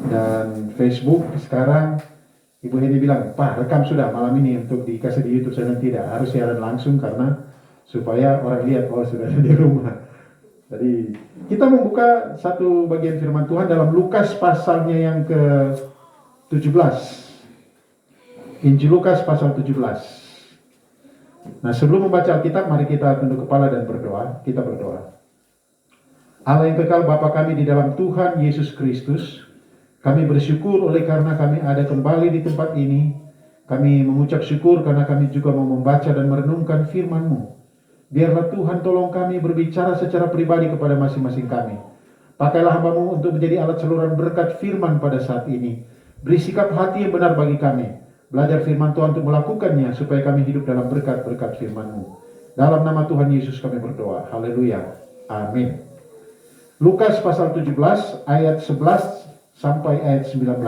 dan Facebook. Sekarang Ibu Heni bilang, Pak rekam sudah malam ini untuk dikasih di YouTube. Saya bilang tidak, harus siaran langsung karena supaya orang lihat oh sudah ada di rumah. Jadi kita membuka satu bagian firman Tuhan dalam Lukas pasalnya yang ke-17. Injil Lukas pasal 17. Nah, sebelum membaca Alkitab, mari kita tunduk kepala dan berdoa. Kita berdoa. Allah yang kekal, Bapa kami di dalam Tuhan Yesus Kristus, kami bersyukur oleh karena kami ada kembali di tempat ini. Kami mengucap syukur karena kami juga mau membaca dan merenungkan firman-Mu. Biarlah Tuhan tolong kami berbicara secara pribadi kepada masing-masing kami. Pakailah hamba-Mu untuk menjadi alat saluran berkat firman pada saat ini. Beri sikap hati yang benar bagi kami. Belajar firman Tuhan untuk melakukannya supaya kami hidup dalam berkat-berkat firman-Mu. Dalam nama Tuhan Yesus kami berdoa. Haleluya. Amin. Lukas pasal 17 ayat 11 sampai ayat 19.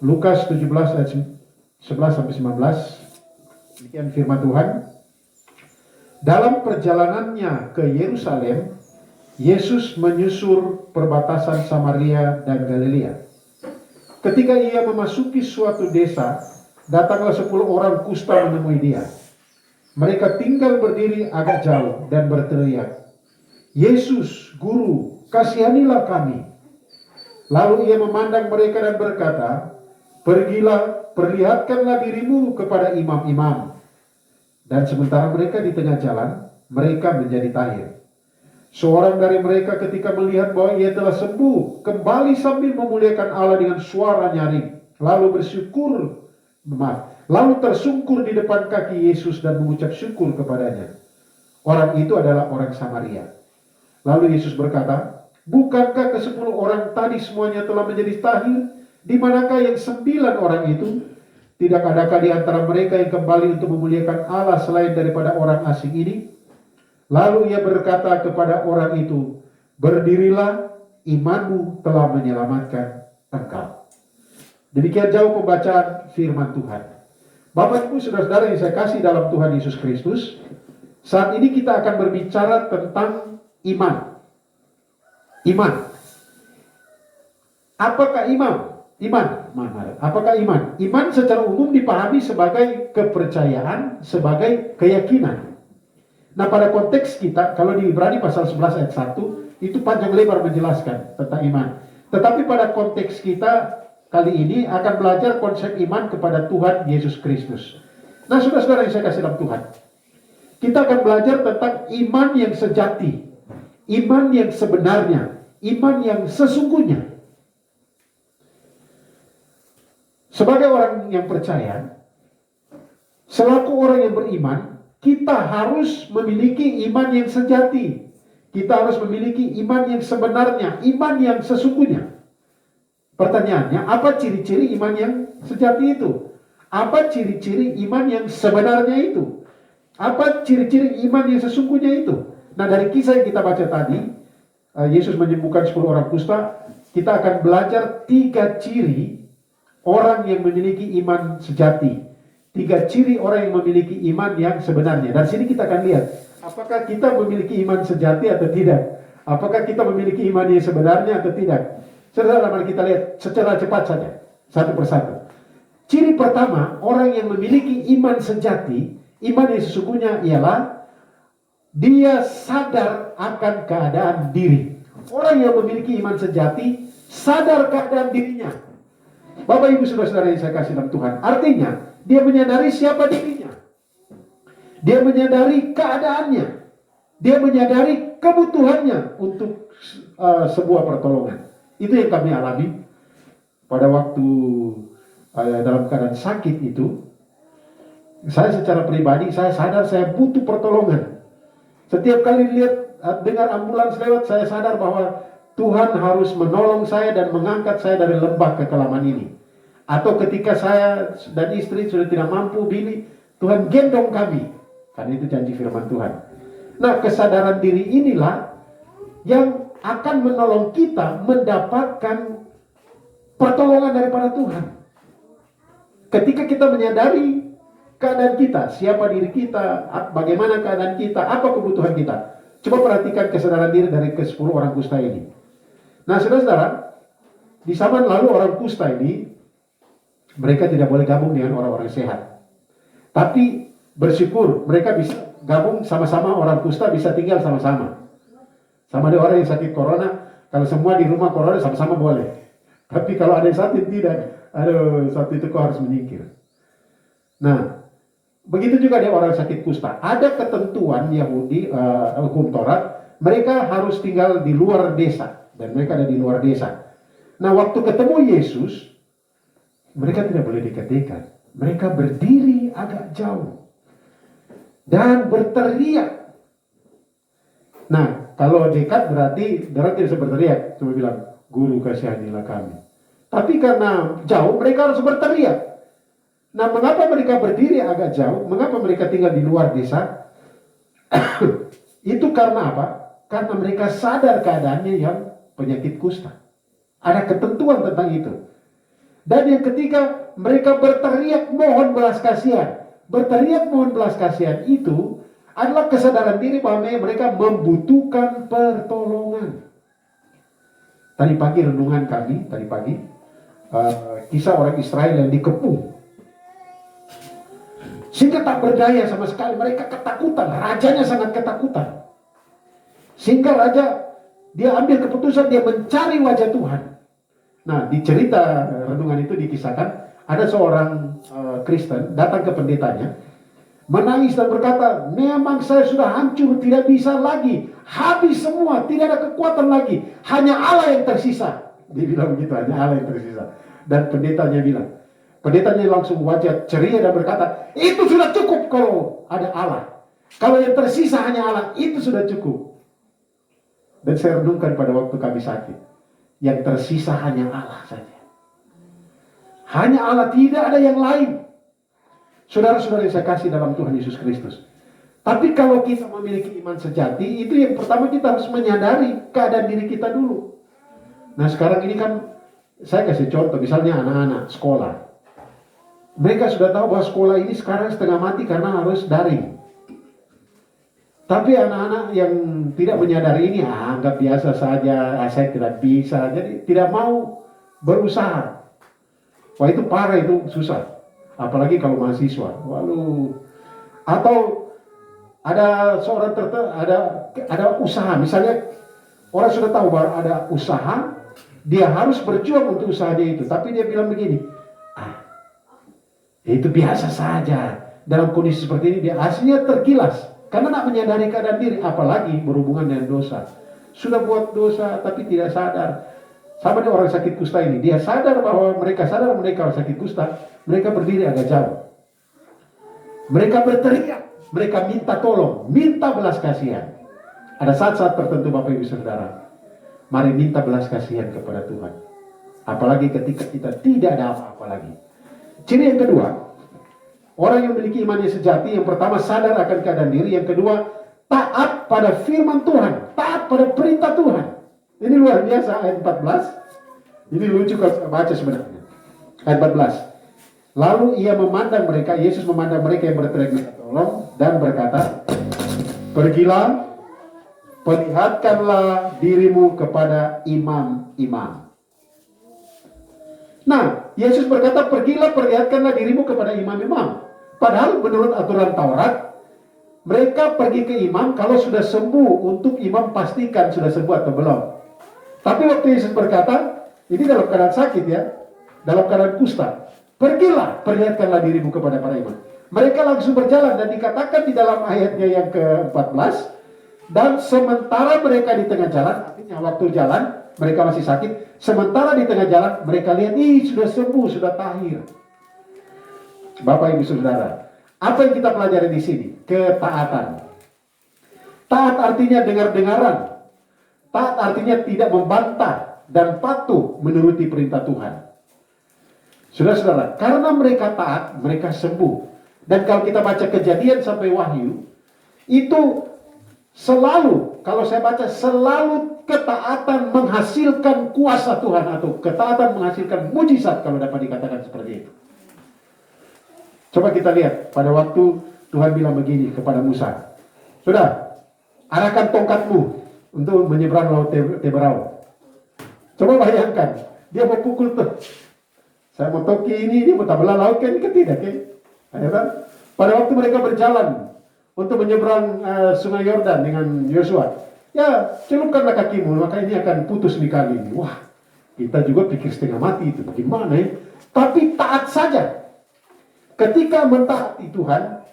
Lukas 17 ayat 11 sampai 19. Demikian firman Tuhan. Dalam perjalanannya ke Yerusalem, Yesus menyusur perbatasan Samaria dan Galilea. Ketika ia memasuki suatu desa, datanglah 10 orang kusta menemui dia. Mereka tinggal berdiri agak jauh dan berteriak, Yesus, Guru, kasihanilah kami. Lalu ia memandang mereka dan berkata, pergilah, perlihatkanlah dirimu kepada imam-imam. Dan sementara mereka di tengah jalan, mereka menjadi tahir. Seorang dari mereka ketika melihat bahwa ia telah sembuh, kembali sambil memuliakan Allah dengan suara nyaring. Lalu tersungkur di depan kaki Yesus dan mengucap syukur kepadanya. Orang itu adalah orang Samaria. Lalu Yesus berkata, bukankah ke-10 orang tadi semuanya telah menjadi tahir? Di manakah yang 9 orang itu? Tidak adakah di antara mereka yang kembali untuk memuliakan Allah selain daripada orang asing ini? Lalu ia berkata kepada orang itu, berdirilah, imanmu telah menyelamatkan engkau. Demikian jauh pembacaan firman Tuhan. Bapak Ibu saudara-saudara yang saya kasih dalam Tuhan Yesus Kristus, saat ini kita akan berbicara tentang iman. Iman. Apakah iman? Apakah iman? Iman secara umum dipahami sebagai kepercayaan, sebagai keyakinan. Nah, pada konteks kita, kalau di Ibrani pasal 11 ayat 1, itu panjang lebar menjelaskan tentang iman. Tetapi pada konteks kita kali ini akan belajar konsep iman kepada Tuhan Yesus Kristus. Nah, saudara-saudara yang saya kasih dalam Tuhan, kita akan belajar tentang iman yang sejati, iman yang sebenarnya, iman yang sesungguhnya. Sebagai orang yang percaya, selaku orang yang beriman, kita harus memiliki iman yang sejati. Kita harus memiliki iman yang sebenarnya, iman yang sesungguhnya. Pertanyaannya, apa ciri-ciri iman yang sejati itu? Apa ciri-ciri iman yang sebenarnya itu? Apa ciri-ciri iman yang sesungguhnya itu? Nah, dari kisah yang kita baca tadi, Yesus menyembuhkan 10 orang kusta, kita akan belajar 3 ciri orang yang memiliki iman sejati. 3 ciri orang yang memiliki iman yang sebenarnya. Dari sini kita akan lihat, apakah kita memiliki iman sejati atau tidak. Apakah kita memiliki iman yang sebenarnya atau tidak. Saudara, mari kita lihat secara cepat saja, satu persatu. Ciri pertama, orang yang memiliki iman sejati, iman yang sesungguhnya ialah dia sadar akan keadaan diri. Orang yang memiliki iman sejati, sadar keadaan dirinya. Bapak Ibu saudara-saudara yang saya kasih dalam Tuhan, artinya dia menyadari siapa dirinya, dia menyadari keadaannya, dia menyadari kebutuhannya untuk sebuah pertolongan. Itu yang kami alami pada waktu dalam keadaan sakit itu. Saya secara pribadi saya sadar saya butuh pertolongan. Setiap kali dengar ambulans lewat, saya sadar bahwa Tuhan harus menolong saya dan mengangkat saya dari lembah kekelaman ini. Atau ketika saya dan istri sudah tidak mampu, bini, Tuhan gendong kami. Karena itu janji firman Tuhan. Nah, kesadaran diri inilah yang akan menolong kita mendapatkan pertolongan daripada Tuhan. Ketika kita menyadari keadaan kita, siapa diri kita, bagaimana keadaan kita, apa kebutuhan kita. Coba perhatikan kesadaran diri dari ke-10 orang kusta ini. Nah, saudara-saudara, di zaman lalu orang kusta ini, mereka tidak boleh gabung dengan orang-orang sehat. Tapi bersyukur mereka bisa gabung sama-sama, orang kusta bisa tinggal sama-sama. Sama ada orang yang sakit corona, kalau semua di rumah corona sama-sama boleh. Tapi kalau ada yang sakit tidak, aduh, satu itu kau harus menyingkir. Nah, begitu juga dia orang sakit kusta. Ada ketentuan Yahudi, hukum Taurat, mereka harus tinggal di luar desa. Dan mereka ada di luar desa. Nah, waktu ketemu Yesus, mereka tidak boleh dekat-dekat. Mereka berdiri agak jauh. Dan berteriak. Nah, kalau dekat berarti tidak bisa berteriak. Cuma bilang, Guru kasihanilah kami. Tapi karena jauh, mereka harus berteriak. Nah, mengapa mereka berdiri agak jauh? Mengapa mereka tinggal di luar desa? Itu karena apa? Karena mereka sadar keadaannya yang penyakit kusta. Ada ketentuan tentang itu. Dan yang ketiga, mereka berteriak mohon belas kasihan. Berteriak mohon belas kasihan itu adalah kesadaran diri bahwa mereka membutuhkan pertolongan. Tadi pagi renungan kami, kisah orang Israel yang dikepung. Sehingga tak berdaya sama sekali, mereka ketakutan, rajanya sangat ketakutan. Sehingga raja, dia ambil keputusan, dia mencari wajah Tuhan. Nah, di cerita renungan itu dikisahkan, ada seorang Kristen datang ke pendetanya, menangis dan berkata, memang saya sudah hancur, tidak bisa lagi, habis semua, tidak ada kekuatan lagi, hanya Allah yang tersisa. Dia bilang begitu, hanya Allah yang tersisa. Dan pendetanya langsung wajah ceria dan berkata, itu sudah cukup kalau ada Allah. Kalau yang tersisa hanya Allah, itu sudah cukup. Dan saya renungkan pada waktu kami sakit, yang tersisa hanya Allah saja. Hanya Allah, tidak ada yang lain. Saudara-saudara yang saya kasih dalam Tuhan Yesus Kristus. Tapi kalau kita memiliki iman sejati, itu yang pertama kita harus menyadari keadaan diri kita dulu. Nah, sekarang ini kan, saya kasih contoh, misalnya anak-anak sekolah. Mereka sudah tahu bahwa sekolah ini sekarang setengah mati karena harus daring. Tapi anak-anak yang tidak menyadari ini, anggap biasa saja, saya tidak bisa, jadi tidak mau berusaha. Wah, itu parah, itu susah. Apalagi kalau mahasiswa. Waduh. Atau ada seorang ada usaha, misalnya orang sudah tahu bahwa ada usaha, dia harus berjuang untuk usahanya itu. Tapi dia bilang begini, itu biasa saja. Dalam kondisi seperti ini dia aslinya terkilas. Karena tak menyadari keadaan diri. Apalagi berhubungan dengan dosa. Sudah buat dosa tapi tidak sadar. Sama dengan orang sakit kusta ini. Dia sadar bahwa mereka sakit kusta. Mereka berdiri agak jauh. Mereka berteriak. Mereka minta tolong. Minta belas kasihan. Ada saat-saat tertentu Bapak Ibu Saudara. Mari minta belas kasihan kepada Tuhan. Apalagi ketika kita tidak ada apa-apa lagi. Ciri yang kedua, orang yang memiliki iman yang sejati, yang pertama sadar akan keadaan diri, yang kedua taat pada firman Tuhan, taat pada perintah Tuhan. Ini luar biasa, ayat 14. Ini lucu kalau saya baca sebenarnya. Ayat 14. Lalu ia memandang mereka, Yesus memandang mereka yang berteriak minta tolong dan berkata, pergilah, perlihatkanlah dirimu kepada imam-imam. Nah, Yesus berkata, pergilah, perlihatkanlah dirimu kepada imam-imam. Padahal menurut aturan Taurat, mereka pergi ke imam kalau sudah sembuh, untuk imam pastikan sudah sembuh atau belum. Tapi waktu Yesus berkata, ini dalam keadaan sakit ya, dalam keadaan kusta, pergilah, perlihatkanlah dirimu kepada para imam. Mereka langsung berjalan dan dikatakan di dalam ayatnya yang ke-14, dan sementara mereka di tengah jalan, artinya waktu jalan, mereka masih sakit, sementara di tengah jalan, mereka lihat, sudah sembuh, sudah tahir. Bapak Ibu Saudara, apa yang kita pelajari di sini? Ketaatan. Taat artinya dengar-dengaran. Taat artinya tidak membantah dan patuh menuruti perintah Tuhan. Saudara-saudara, karena mereka taat, mereka sembuh. Dan kalau kita baca Kejadian sampai Wahyu, itu selalu, kalau saya baca, selalu ketaatan menghasilkan kuasa Tuhan, atau ketaatan menghasilkan mujizat, kalau dapat dikatakan seperti itu. Coba kita lihat pada waktu Tuhan bilang begini kepada Musa, sudah, arahkan tongkatmu untuk menyeberang laut Teberau. Coba bayangkan, Dia mau pukul tuh. Saya mau toki ini, dia mau tabelah laut kan tidak kan? Pada waktu mereka berjalan untuk menyeberang sungai Yordan dengan Yosua, ya celupkanlah kakimu, maka ini akan putus di kali ini. Wah, kita juga pikir setengah mati itu, bagaimana ya? Tapi taat saja. Ketika mentaati Tuhan,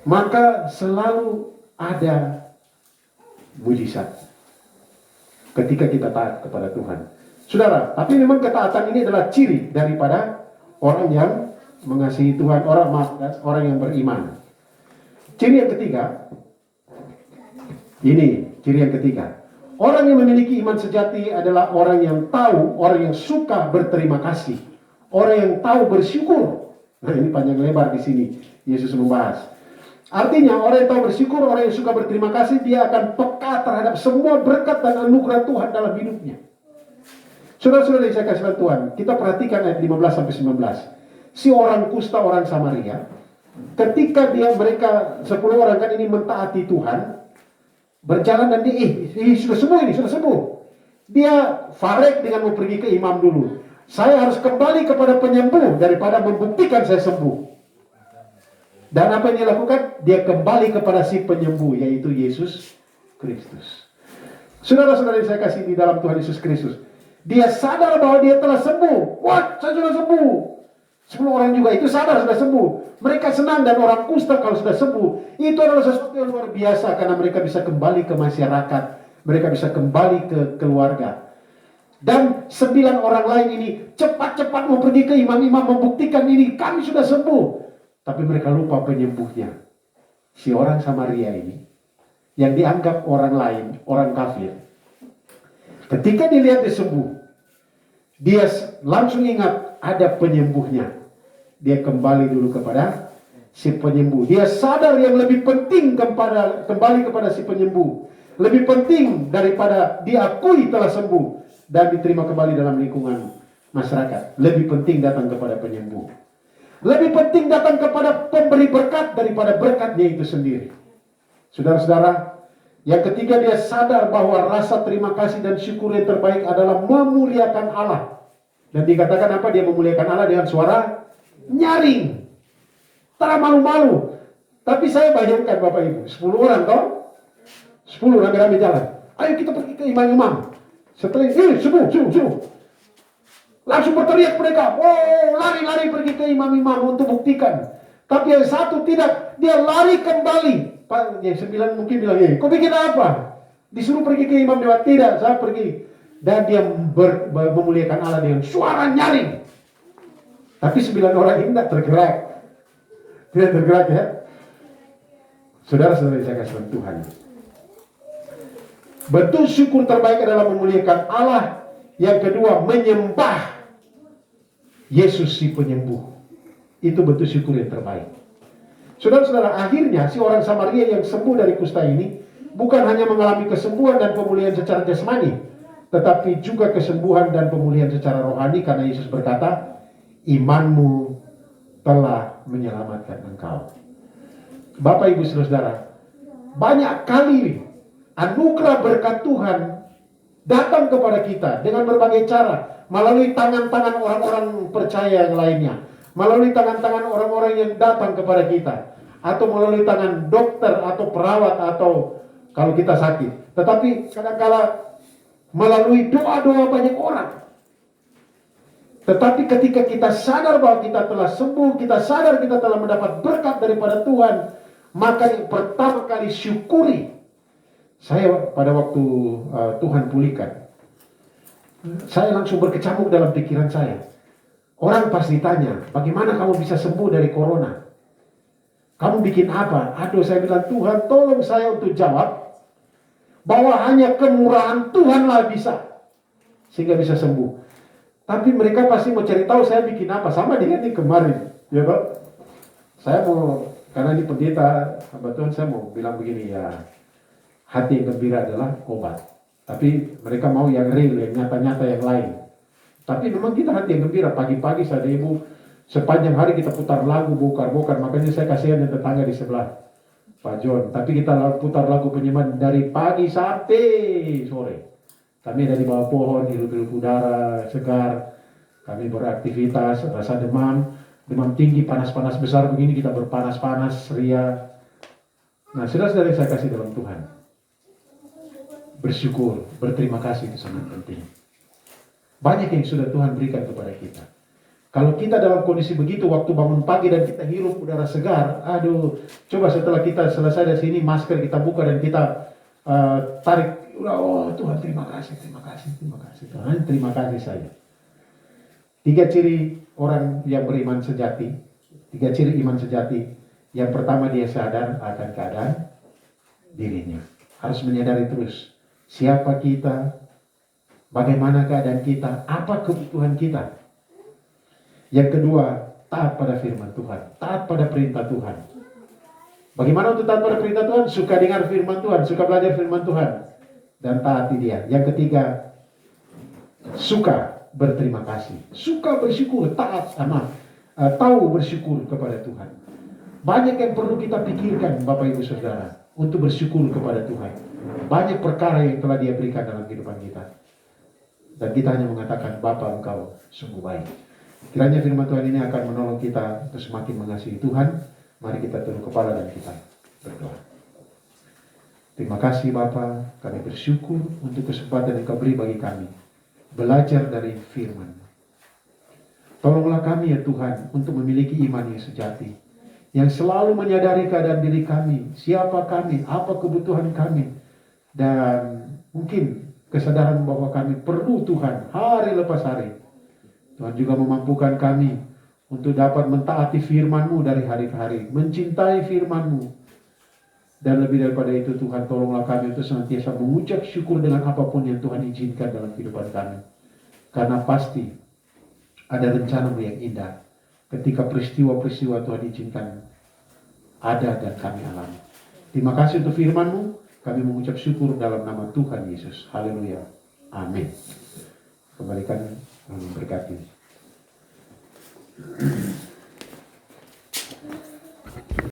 maka selalu ada mujizat. Ketika kita taat kepada Tuhan. Saudara, tapi memang ketaatan ini adalah ciri daripada orang yang mengasihi Tuhan, orang yang beriman. Ciri yang ketiga, ini ciri yang ketiga. Orang yang memiliki iman sejati adalah orang yang tahu, orang yang suka berterima kasih, orang yang tahu bersyukur. Nah, ini panjang lebar di sini Yesus membahas. Artinya orang yang tahu bersyukur, orang yang suka berterima kasih, dia akan peka terhadap semua berkat dan anugerah Tuhan dalam hidupnya. Saudara-saudara yang saya kasih Tuhan, kita perhatikan ayat 15-19. Si orang kusta, orang Samaria, ketika mereka 10 orang kan ini mentaati Tuhan, berjalan dan dia sudah sembuh. Dia farek dengan mau pergi ke imam dulu. Saya harus kembali kepada penyembuh daripada membuktikan saya sembuh. Dan apa yang dia lakukan? Dia kembali kepada si penyembuh, yaitu Yesus Kristus. Saudara-saudara yang saya kasih di dalam Tuhan Yesus Kristus, dia sadar bahwa dia telah sembuh. Wah, saya sudah sembuh. 10 orang juga itu sadar sudah sembuh. Mereka senang, dan orang kusta kalau sudah sembuh, itu adalah sesuatu yang luar biasa, karena mereka bisa kembali ke masyarakat, mereka bisa kembali ke keluarga. Dan 9 orang lain ini cepat-cepat mau pergi ke imam-imam membuktikan ini, kami sudah sembuh. Tapi mereka lupa penyembuhnya. Si orang Samaria ini, yang dianggap orang lain, orang kafir, ketika dilihat dia sembuh, dia langsung ingat ada penyembuhnya. Dia kembali dulu kepada si penyembuh. Dia sadar yang lebih penting kembali kepada si penyembuh. Lebih penting daripada diakui telah sembuh dan diterima kembali dalam lingkungan masyarakat. Lebih penting datang kepada penyembuh. Lebih penting datang kepada pemberi berkat daripada berkatnya itu sendiri. Saudara-saudara, yang ketiga, dia sadar bahwa rasa terima kasih dan syukur yang terbaik adalah memuliakan Allah. Dan dikatakan apa? Dia memuliakan Allah dengan suara nyaring. Tak malu-malu. Tapi saya bayangkan Bapak Ibu, 10 orang toh? 10 rame-rame jalan. Ayo kita pergi ke imam-imam. Setelah ini, sembuh. Langsung berteriak mereka. Oh, lari-lari pergi ke imam-imam untuk buktikan. Tapi yang satu tidak. Dia lari kembali. Yang 9 mungkin bilang, kau bikin apa? Disuruh pergi ke imam dewa. Tidak, saya pergi. Dan dia memuliakan Allah dengan suara nyaring. Tapi 9 orang ini tidak tergerak. Tidak tergerak ya. Saudara-saudara saya kasih Tuhan. Bentuk syukur terbaik adalah memuliakan Allah. Yang kedua, menyembah Yesus si penyembuh. Itu bentuk syukur yang terbaik. Saudara-saudara, akhirnya si orang Samaria yang sembuh dari kusta ini bukan hanya mengalami kesembuhan dan pemulihan secara jasmani, tetapi juga kesembuhan dan pemulihan secara rohani, karena Yesus berkata, imanmu telah menyelamatkan engkau. Bapak, Ibu, Saudara, banyak kali anugerah berkat Tuhan datang kepada kita dengan berbagai cara, melalui tangan-tangan orang-orang percaya yang lainnya, melalui tangan-tangan orang-orang yang datang kepada kita, atau melalui tangan dokter atau perawat, atau kalau kita sakit. Tetapi kadang-kala melalui doa-doa banyak orang. Tetapi ketika kita sadar bahwa kita telah sembuh, kita sadar kita telah mendapat berkat daripada Tuhan, maka yang pertama kali syukuri. Saya pada waktu Tuhan pulihkan, saya langsung berkecamuk dalam pikiran saya. Orang pasti tanya, bagaimana kamu bisa sembuh dari corona? Kamu bikin apa? Aduh, saya bilang, Tuhan tolong saya untuk jawab bahwa hanya kemurahan Tuhanlah bisa, sehingga bisa sembuh. Tapi mereka pasti mau cari tahu saya bikin apa. Sama dengan ini kemarin, ya Pak. Saya mau, karena ini pendeta, hamba Tuhan, saya mau bilang begini ya, hati yang gembira adalah obat. Tapi mereka mau yang real, yang nyata-nyata, yang lain. Tapi memang kita hati yang gembira. Pagi-pagi saya ada ibu, sepanjang hari kita putar lagu, bongkar-bongkar. Makanya saya kasihan yang tetangga di sebelah, Pak John. Tapi kita putar lagu penyembahan dari pagi sampai sore. Kami ada di bawah pohon, hirup-hirup udara segar. Kami beraktivitas, rasa demam tinggi, panas-panas besar begini, kita berpanas-panas, ria. Nah, saudara-saudara saya kasih dalam Tuhan, bersyukur, berterima kasih itu sangat penting. Banyak yang sudah Tuhan berikan kepada kita. Kalau kita dalam kondisi begitu, waktu bangun pagi dan kita hirup udara segar, aduh, coba setelah kita selesai dari sini, masker kita buka dan kita tarik, oh Tuhan terima kasih Tuhan, terima kasih saya. 3 ciri orang yang beriman sejati, 3 ciri iman sejati. Yang pertama, dia sadar akan keadaan dirinya. Harus menyadari terus siapa kita, bagaimana keadaan kita, apa kebutuhan kita. Yang kedua, taat pada firman Tuhan, taat pada perintah Tuhan. Bagaimana untuk taat pada perintah Tuhan? Suka dengar firman Tuhan, suka belajar firman Tuhan, dan taati dia. Yang ketiga, suka berterima kasih, suka bersyukur, tahu bersyukur kepada Tuhan. Banyak yang perlu kita pikirkan Bapak Ibu Saudara untuk bersyukur kepada Tuhan. Banyak perkara yang telah Dia berikan dalam kehidupan kita. Dan kita hanya mengatakan, Bapa Engkau sungguh baik. Kiranya firman Tuhan ini akan menolong kita untuk semakin mengasihi Tuhan. Mari kita tunduk kepala dan kita berdoa. Terima kasih Bapa, kami bersyukur untuk kesempatan yang Kau beri bagi kami belajar dari firman. Tolonglah kami ya Tuhan untuk memiliki iman yang sejati, yang selalu menyadari keadaan diri kami, siapa kami, apa kebutuhan kami, dan mungkin kesadaran bahwa kami perlu Tuhan hari lepas hari. Tuhan juga memampukan kami untuk dapat mentaati firman-Mu dari hari ke hari, mencintai firman-Mu. Dan lebih daripada itu Tuhan, tolonglah kami untuk senantiasa mengucap syukur dengan apapun yang Tuhan izinkan dalam kehidupan kami. Karena pasti ada rencana-Mu yang indah ketika peristiwa-peristiwa Tuhan izinkan ada dan kami alami. Terima kasih untuk firman-Mu. Kami mengucap syukur dalam nama Tuhan Yesus. Haleluya. Amin. Kembalikan memberkati.